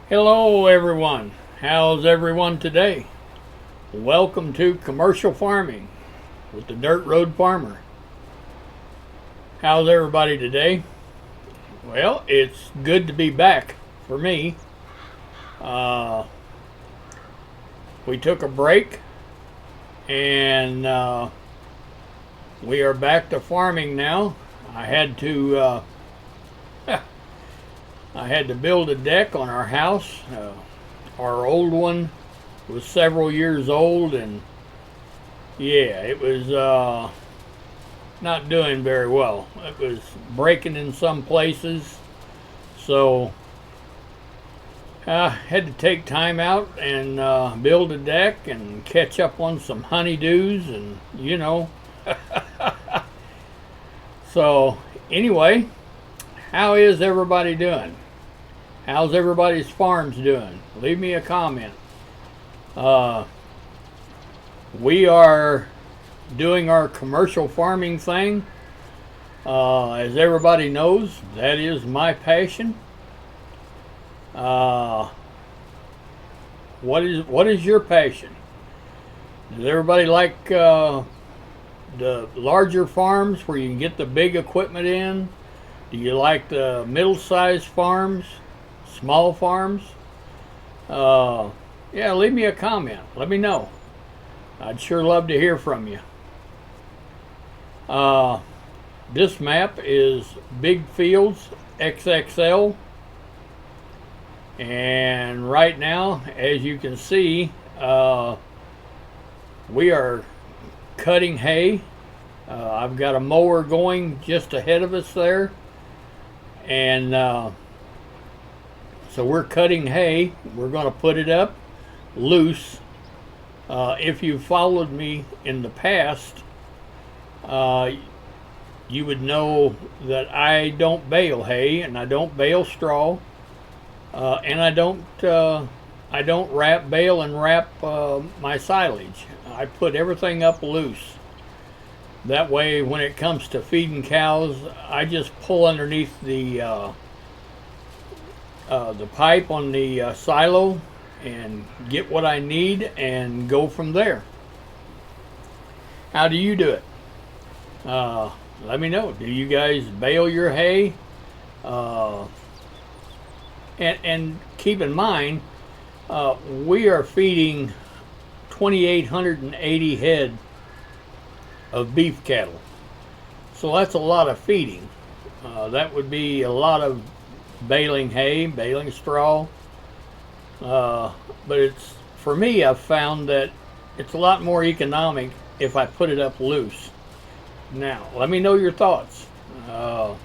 Hello everyone. How's everyone today? Welcome to Commercial Farming with the Dirt Road Farmer. How's everybody today? Well, it's good to be back for me. Uh, we took a break and we are back to farming now. I had to I had to build a deck on our house. Our old one was several years old, and yeah, it was not doing very well. It was breaking in some places, so I had to take time out and build a deck and catch up on some honeydews, and So anyway, how is everybody doing? How's everybody's farms doing? Leave me a comment. We are doing our commercial farming thing. As everybody knows, that is my passion. What is your passion? Does everybody like the larger farms where you can get the big equipment in? Do you like the middle-sized farms? Small farms? Yeah, leave me a comment. Let me know. I'd sure love to hear from you. This map is Big Fields XXL. And right now, as you can see, we are cutting hay. I've got a mower going just ahead of us there. And so we're cutting hay. We're going to put it up loose. If you followed me in the past, you would know that I don't bale hay and I don't bale straw, and I don't bale and wrap my silage. I put everything up loose. That way, when it comes to feeding cows, I just pull underneath the pipe on the silo and get what I need and go from there. How do you do it? Let me know. Do you guys bale your hay? And keep in mind, we are feeding 2,880 head of beef cattle. So that's a lot of feeding. That would be a lot of baling hay, baling straw. But for me, I've found that it's a lot more economic if I put it up loose. Now, let me know your thoughts. Do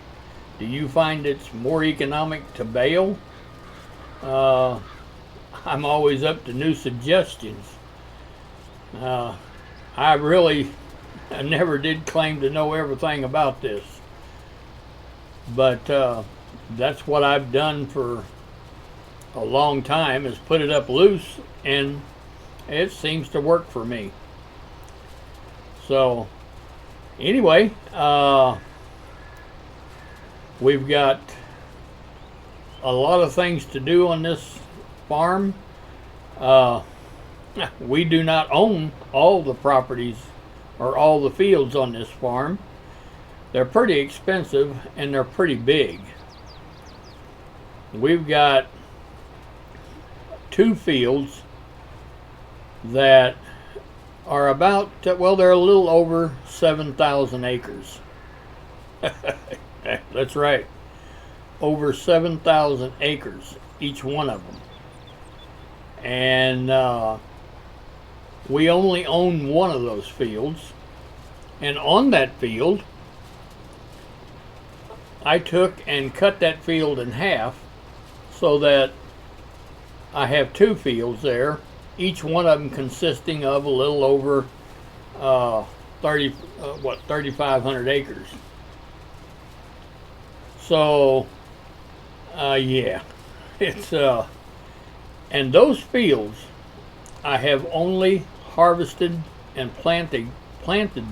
you find it's more economic to bale? I'm always up to new suggestions. I never did claim to know everything about this. But that's what I've done for a long time, is put it up loose, and it seems to work for me. So anyway, we've got a lot of things to do on this farm. We do not own all the properties or all the fields on this farm. They're pretty expensive and they're pretty big. We've got 2 fields that are about, well, they're a little over 7,000 acres. That's right. Over 7,000 acres, each one of them. And we only own one of those fields. And on that field, I took and cut that field in half so that I have 2 fields there, each one of them consisting of a little over 3,500 acres. So, yeah, it's and those fields I have only harvested and planted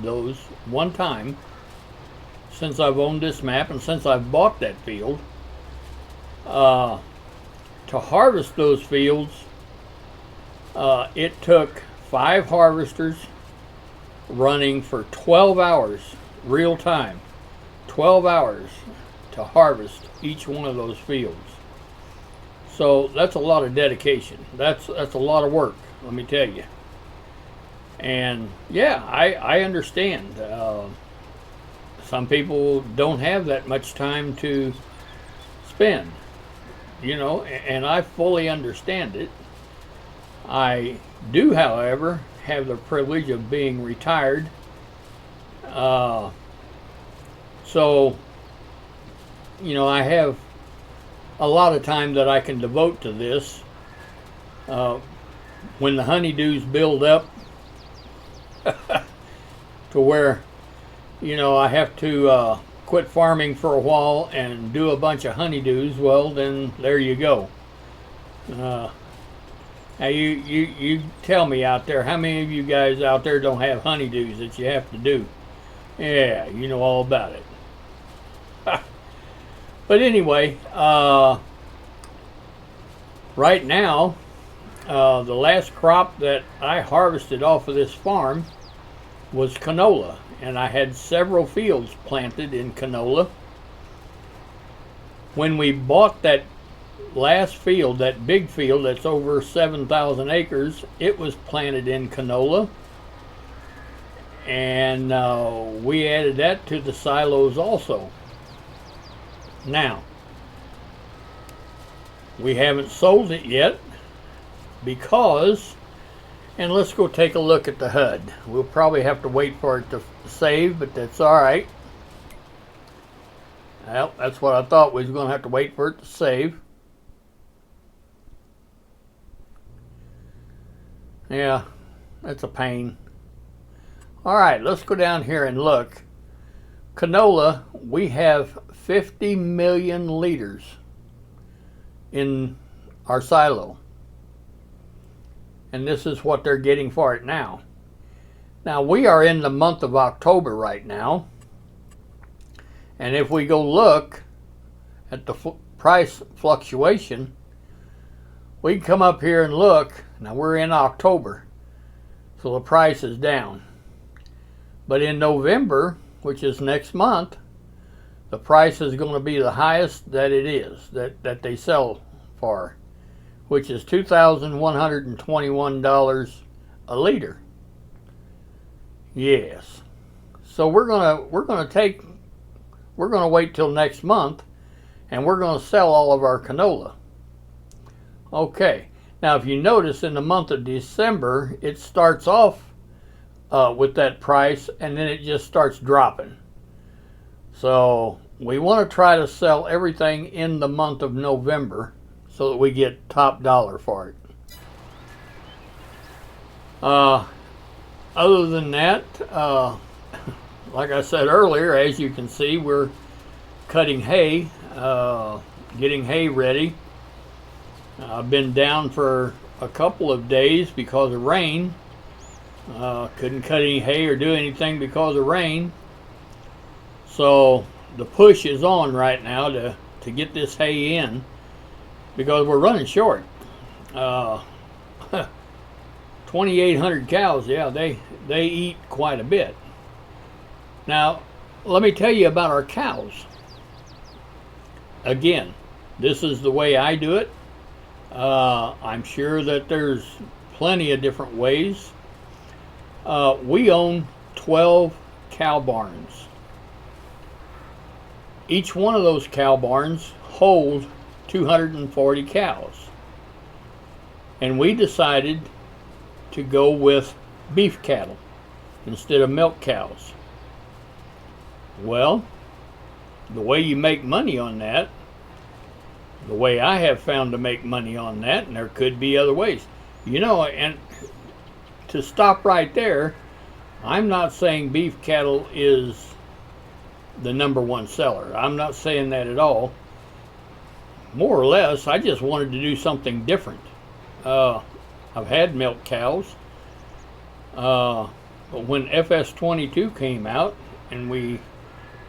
those one time since I've owned this map and since I've bought that field. to harvest those fields, it took 5 harvesters running for 12 hours, real time, 12 hours to harvest each one of those fields. So that's a lot of dedication. That's a lot of work, let me tell you. And yeah, I understand. Some people don't have that much time to spend, you know, and I fully understand it. I do, however, have the privilege of being retired. So, you know, I have a lot of time that I can devote to this. When the honeydews build up to where, you know, I have to quit farming for a while and do a bunch of honeydews, well, then there you go. Now you tell me out there, how many of you guys out there don't have honeydews that you have to do? Yeah, you know all about it. But anyway, right now, the last crop that I harvested off of this farm was canola, and I had several fields planted in canola. When we bought that last field, that big field that's over 7,000 acres, it was planted in canola, and we added that to the silos also. Now, we haven't sold it yet because, and let's go take a look at the HUD. We'll probably have to wait for it to save, but that's all right. Well, that's what I thought. We was going to have to wait for it to save. Yeah, that's a pain. All right, let's go down here and look. Canola, we have 50 million liters in our silo. And this is what they're getting for it now. Now, we are in the month of October right now. And if we go look at the price fluctuation, we can come up here and look. Now, we're in October, so the price is down. But in November, which is next month, the price is going to be the highest that it is, that they sell for, which is $2,121 a liter. Yes. So we're gonna wait till next month, and we're gonna sell all of our canola. Okay. Now, if you notice, in the month of December, it starts off with that price, and then it just starts dropping. So we want to try to sell everything in the month of November so that we get top dollar for it. Other than that, like I said earlier, as you can see, we're cutting hay, getting hay ready. I've been down for a couple of days because of rain. Couldn't cut any hay or do anything because of rain. So the push is on right now to get this hay in, because we're running short. 2,800 cows, yeah, they eat quite a bit. Now, let me tell you about our cows. Again, this is the way I do it. I'm sure that there's plenty of different ways. We own 12 cow barns. Each one of those cow barns holds 240 cows. And we decided to go with beef cattle instead of milk cows. Well, the way you make money on that, the way I have found to make money on that, and there could be other ways. You know, and to stop right there, I'm not saying beef cattle is the #1 seller. I'm not saying that at all. More or less, I just wanted to do something different. I've had milk cows, but when FS22 came out and we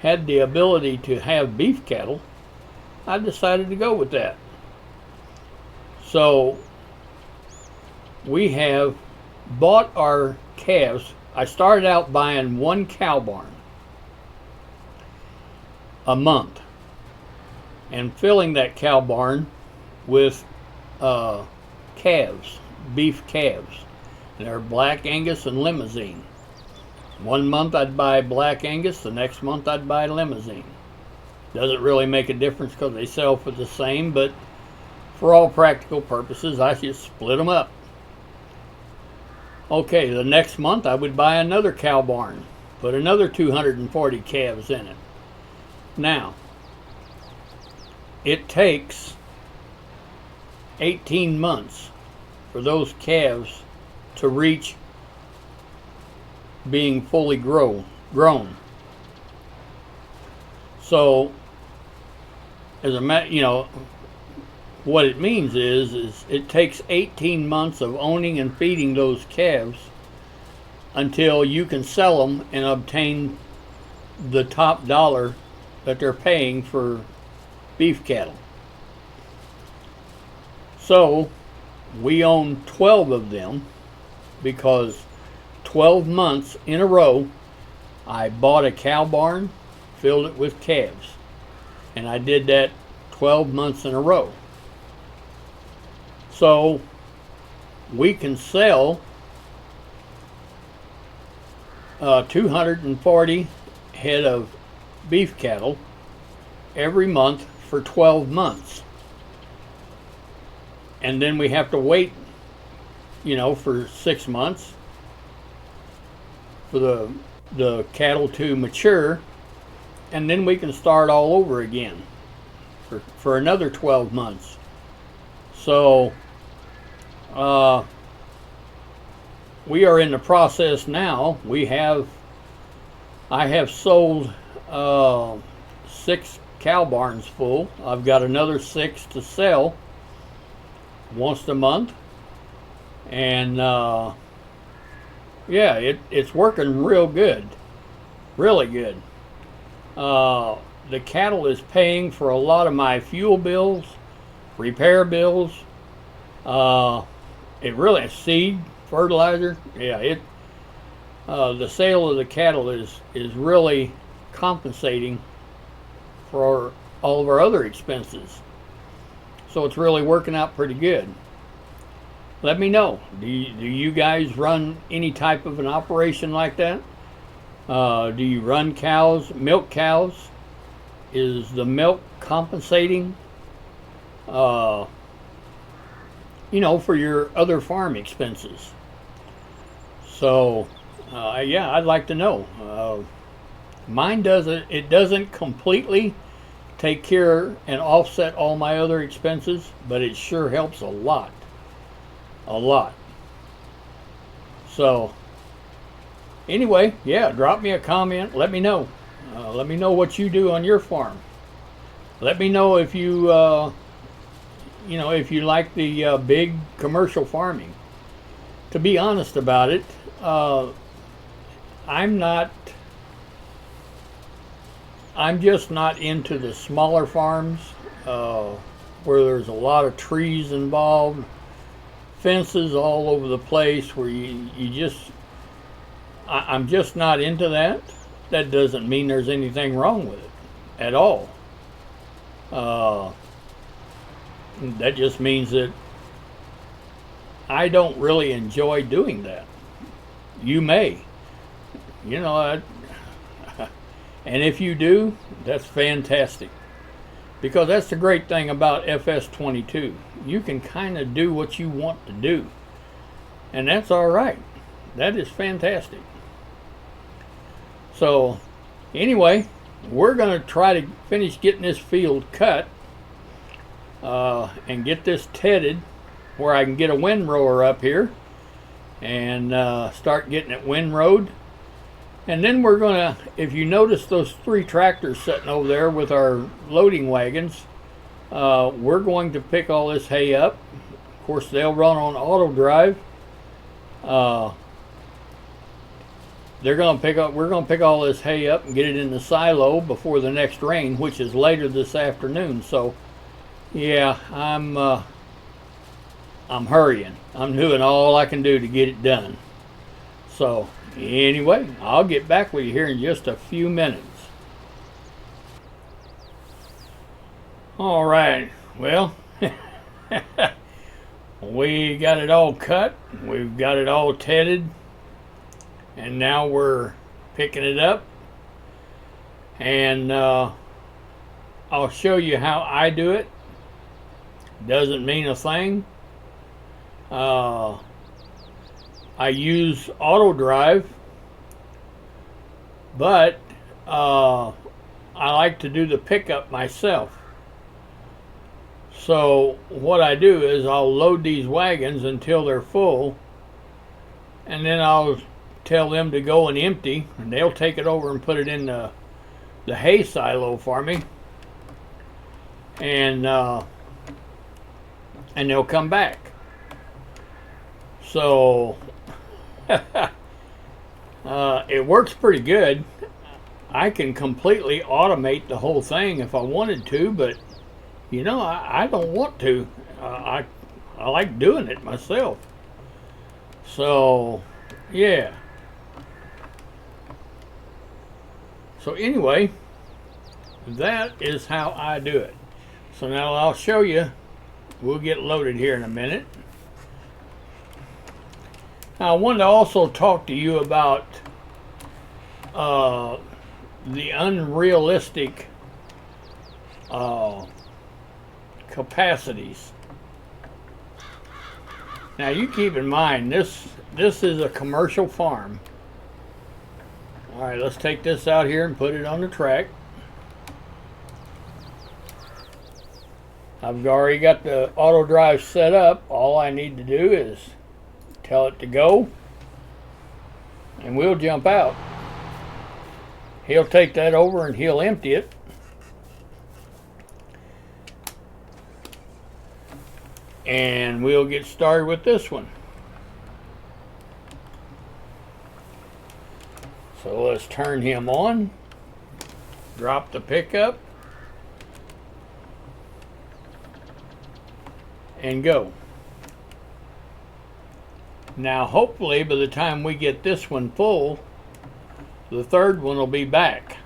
had the ability to have beef cattle, I decided to go with that. So we have bought our calves. I started out buying one cow barn a month and filling that cow barn with calves, beef calves. They're Black Angus and Limousine. One month I'd buy Black Angus, the next month I'd buy Limousine. Doesn't really make a difference because they sell for the same, but for all practical purposes, I just split them up. Okay, the next month I would buy another cow barn, put another 240 calves in it. Now, it takes 18 months for those calves to reach being fully grown. So, as a matter, what it means is it takes 18 months of owning and feeding those calves until you can sell them and obtain the top dollar that they're paying for beef cattle. So we own 12 of them because 12 months in a row I bought a cow barn, filled it with calves, and I did that 12 months in a row. So we can sell 240 head of beef cattle every month for 12 months. And then we have to wait, for 6 months for the cattle to mature, and then we can start all over again for another 12 months. So we are in the process now. I have sold 6 cow barns full. I've got another 6 to sell once a month, and it's working real good, really good. The cattle is paying for a lot of my fuel bills, repair bills, seed, fertilizer. The sale of the cattle is really compensating for all of our other expenses. So it's really working out pretty good. Let me know. Do you guys run any type of an operation like that? Do you run cows, milk cows? Is the milk compensating, for your other farm expenses? So, I'd like to know. Mine doesn't completely take care and offset all my other expenses, but it sure helps a lot. So, anyway, drop me a comment. Let me know. Let me know what you do on your farm. Let me know if you, if you like the big commercial farming. To be honest about it, I'm just not into the smaller farms where there's a lot of trees involved, fences all over the place, where I'm just not into that. That doesn't mean there's anything wrong with it at all. That just means that I don't really enjoy doing that. You may, and if you do, that's fantastic. Because that's the great thing about FS22. You can kind of do what you want to do. And that's all right. That is fantastic. So, anyway, we're going to try to finish getting this field cut and get this tedded where I can get a windrower up here and start getting it windrowed. And then we're going to, if you notice those 3 tractors sitting over there with our loading wagons, we're going to pick all this hay up. Of course, they'll run on Autodrive. We're going to pick all this hay up and get it in the silo before the next rain, which is later this afternoon. So, yeah, I'm hurrying. I'm doing all I can do to get it done. So anyway, I'll get back with you here in just a few minutes. All right. Well, we got it all cut. We've got it all tedded. And now we're picking it up. And I'll show you how I do it. Doesn't mean a thing. I use Autodrive, but I like to do the pickup myself. So what I do is I'll load these wagons until they're full, and then I'll tell them to go and empty, and they'll take it over and put it in the hay silo for me, and they'll come back. So it works pretty good. I can completely automate the whole thing if I wanted to, but you know, I don't want to. I like doing it myself. So yeah. So anyway, that is how I do it. So now I'll show you. We'll get loaded here in a minute. Now I wanted to also talk to you about the unrealistic capacities. Now you keep in mind this is a commercial farm. All right, let's take this out here and put it on the track. I've already got the Autodrive set up. All I need to do is tell it to go, and we'll jump out. He'll take that over and he'll empty it. And we'll get started with this one. So let's turn him on, drop the pickup, and go. Now hopefully by the time we get this one full, the third one will be back.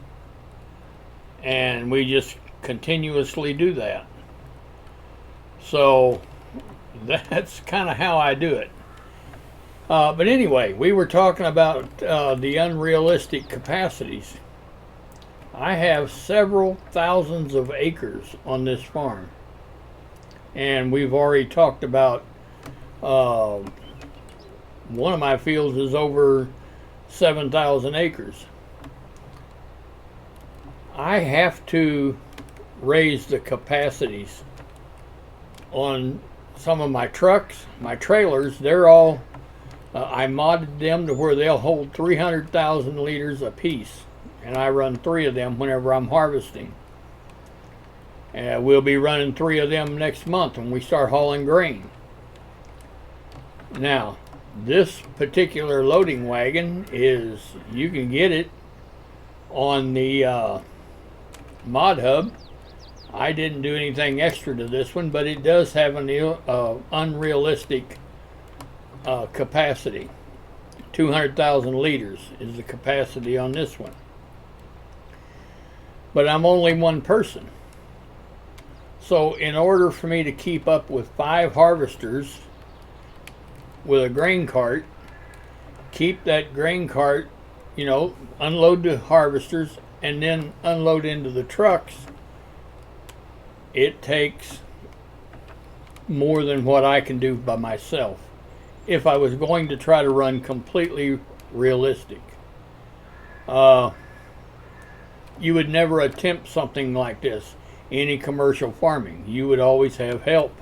And we just continuously do that. So that's kind of how I do it. But anyway, we were talking about the unrealistic capacities. I have several thousands of acres on this farm. And we've already talked about one of my fields is over 7,000 acres. I have to raise the capacities on some of my trucks, my trailers. They're all, I modded them to where they'll hold 300,000 liters a piece. And I run 3 of them whenever I'm harvesting. We'll be running 3 of them next month when we start hauling grain. Now, this particular loading wagon is, you can get it on the mod hub. I didn't do anything extra to this one, but it does have an unrealistic capacity. 200,000 liters is the capacity on this one. But I'm only one person. So in order for me to keep up with 5 harvesters with a grain cart, keep that grain cart, you know, unload the harvesters and then unload into the trucks, it takes more than what I can do by myself if I was going to try to run completely realistic. You would never attempt something like this. Any commercial farming, you would always have help.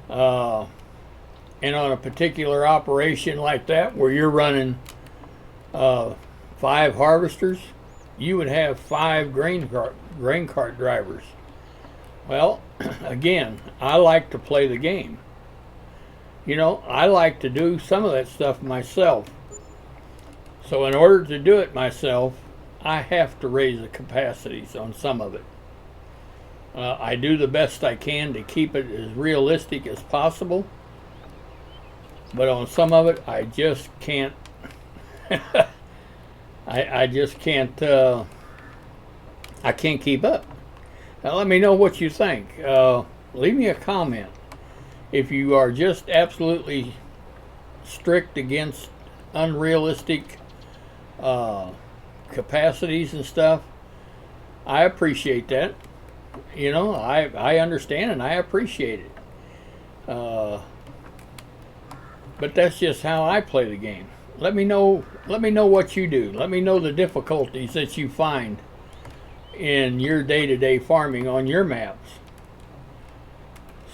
And on a particular operation like that, where you're running 5 harvesters, you would have 5 grain cart drivers. Well, again, I like to play the game. You know, I like to do some of that stuff myself. So in order to do it myself, I have to raise the capacities on some of it. I do the best I can to keep it as realistic as possible. but on some of it, I just can't. I just can't. I can't keep up. Now, let me know what you think. Leave me a comment. If you are just absolutely strict against unrealistic capacities and stuff, I appreciate that. You know, I understand and I appreciate it. But that's just how I play the game. Let me know what you do. Let me know the difficulties that you find in your day-to-day farming on your maps.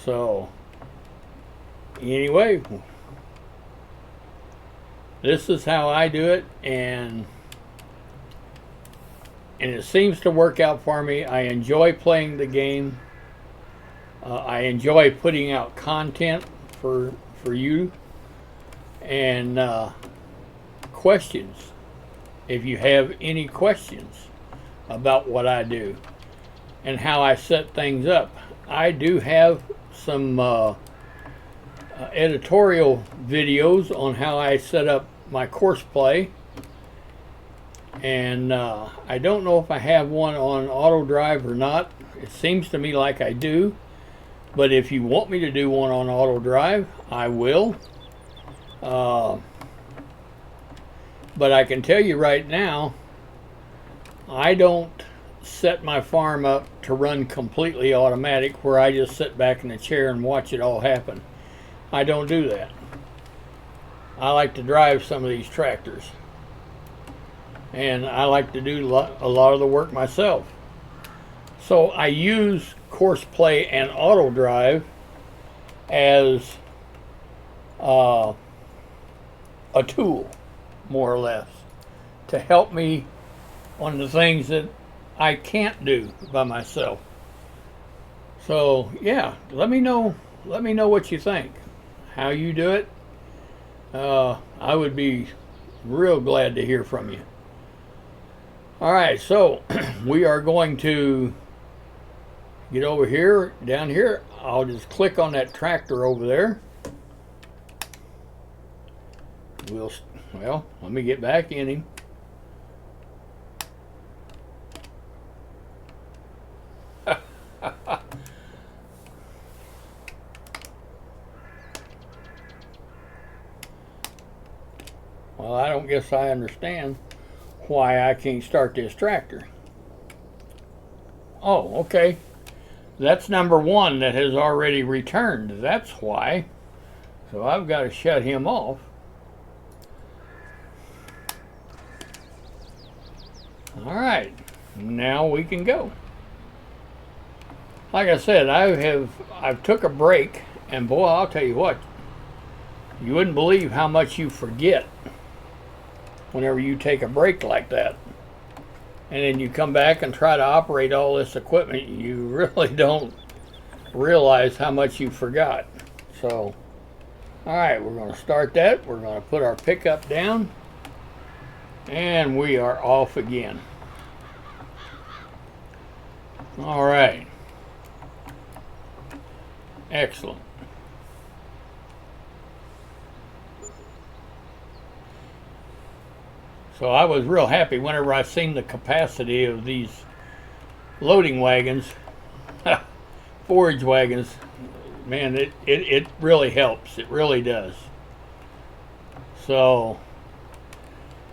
So anyway, this is how I do it, and it seems to work out for me. I enjoy playing the game. I enjoy putting out content for you, and questions. If you have any questions about what I do and how I set things up, I do have some editorial videos on how I set up my course play, and I don't know if I have one on Autodrive or not. It seems to me like I do, but if you want me to do one on Autodrive, I will. But I can tell you right now, I don't set my farm up to run completely automatic where I just sit back in the chair and watch it all happen. I don't do that. I like to drive some of these tractors, and I like to do a lot of the work myself. So I use course play and Autodrive as a tool, more or less, to help me on the things that I can't do by myself. So yeah, let me know what you think, how you do it. I would be real glad to hear from you. All right, so we are going to get over here, down here. I'll just click on that tractor over there. Well, let me get back in him. Well, I don't guess I understand why I can't start this tractor. Oh, okay. That's number one that has already returned. That's why. So I've got to shut him off. All right, now we can go. Like I said, I've took a break, and boy, I'll tell you what, you wouldn't believe how much you forget whenever you take a break like that. And then you come back and try to operate all this equipment, you really don't realize how much you forgot. So, all right, we're going to start that. We're going to put our pickup down, and we are off again. All right. Excellent. So I was real happy whenever I seen the capacity of these loading wagons, forage wagons. Man, it really helps. It really does. So,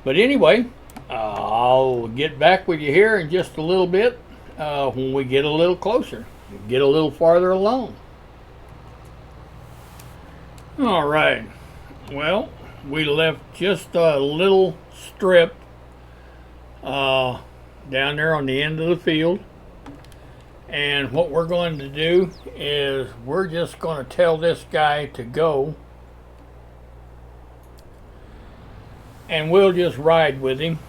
but anyway, I'll get back with you here in just a little bit when we get a little closer, get a little farther along. All right. Well, we left just a little strip down there on the end of the field, and what we're going to do is we're just going to tell this guy to go, and we'll just ride with him.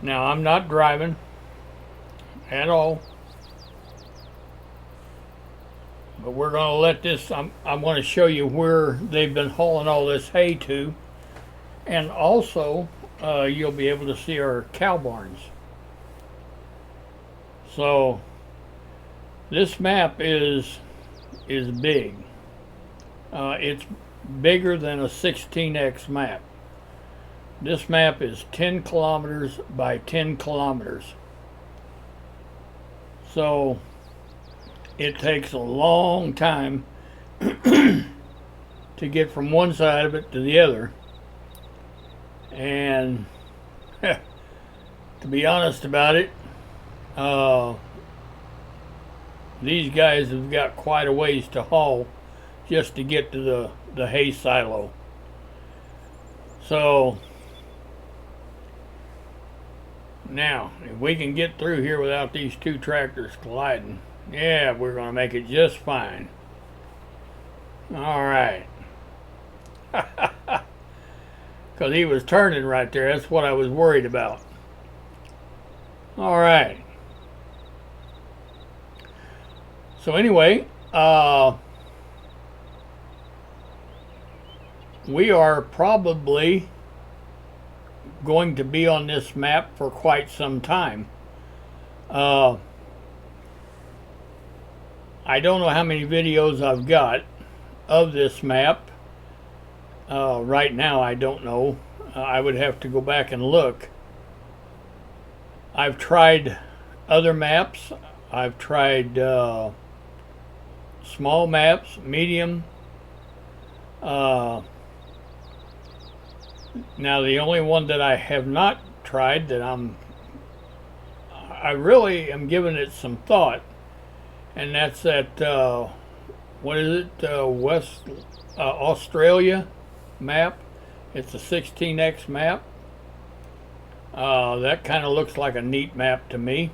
Now, I'm not driving at all, but we're going to let this, I'm going to show you where they've been hauling all this hay to, and also you'll be able to see our cow barns. So this map is big. It's bigger than a 16x map. This map is 10 kilometers by 10 kilometers. So it takes a long time to get from one side of it to the other. And to be honest about it, these guys have got quite a ways to haul just to get to the hay silo. So now, if we can get through here without these two tractors colliding, yeah, we're going to make it just fine. All right. Because he was turning right there. That's what I was worried about. All right. So anyway, we are probably going to be on this map for quite some time. I don't know how many videos I've got of this map. Right now I don't know. I would have to go back and look. I've tried other maps. I've tried small maps, medium. Now the only one that I have not tried that I really am giving it some thought, and that's that what is it, West Australia map. It's a 16x map. That kind of looks like a neat map to me.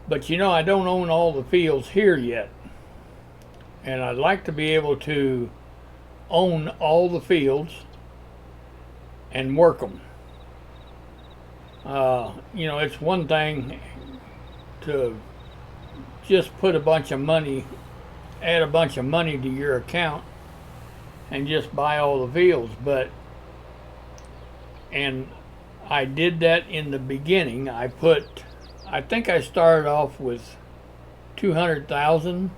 But you know, I don't own all the fields here yet, and I'd like to be able to own all the fields and work them. You know, it's one thing to just put a bunch of money, add a bunch of money to your account and just buy all the fields, and I did that in the beginning. I think I started off with 200,000.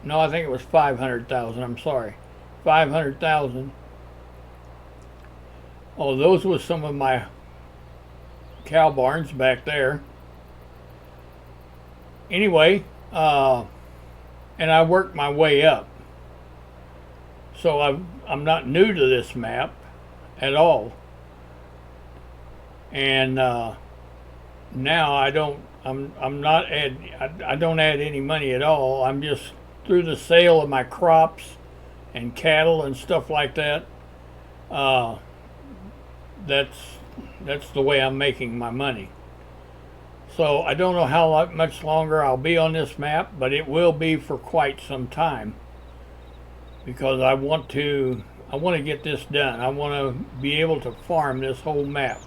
No, I think it was 500,000. I'm sorry, 500,000. Oh, those were some of my cow barns back there. Anyway, and I worked my way up. So I'm not new to this map at all. And now I don't add any money at all. I'm just through the sale of my crops and cattle and stuff like that. That's the way I'm making my money. So I don't know how much longer I'll be on this map, but it will be for quite some time, because I want to get this done. I want to be able to farm this whole map.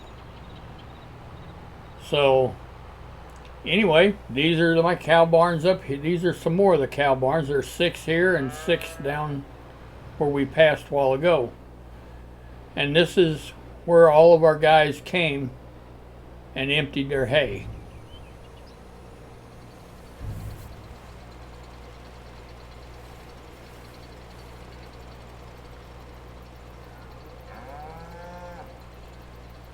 So anyway, these are my cow barns up here. These are some more of the cow barns. There's 6 here and 6 down where we passed a while ago. And this is where all of our guys came and emptied their hay.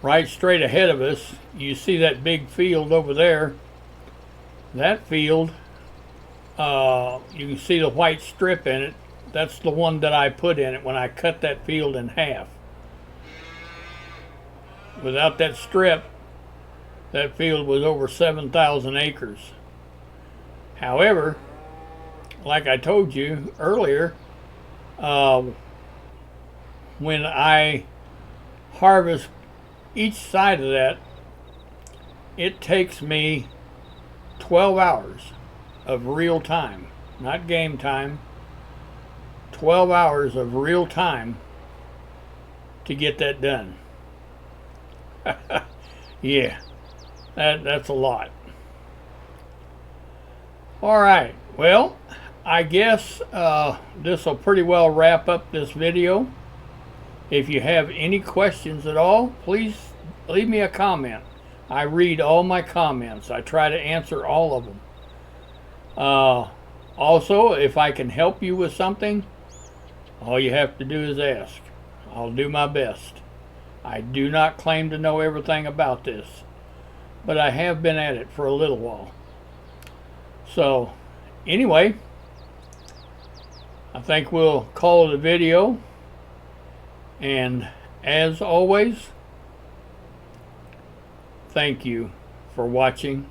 Right straight ahead of us, you see that big field over there. That field, you can see the white strip in it. That's the one that I put in it when I cut that field in half. Without that strip, that field was over 7,000 acres. However, like I told you earlier, when I harvest each side of that, it takes me 12 hours of real time, not game time, 12 hours of real time to get that done. Yeah, that's a lot. All right, well, I guess this will pretty well wrap up this video. If you have any questions at all, please leave me a comment. I read all my comments. I try to answer all of them. Also, if I can help you with something, all you have to do is ask. I'll do my best. I do not claim to know everything about this, but I have been at it for a little while. So, anyway, I think we'll call it a video. And as always, thank you for watching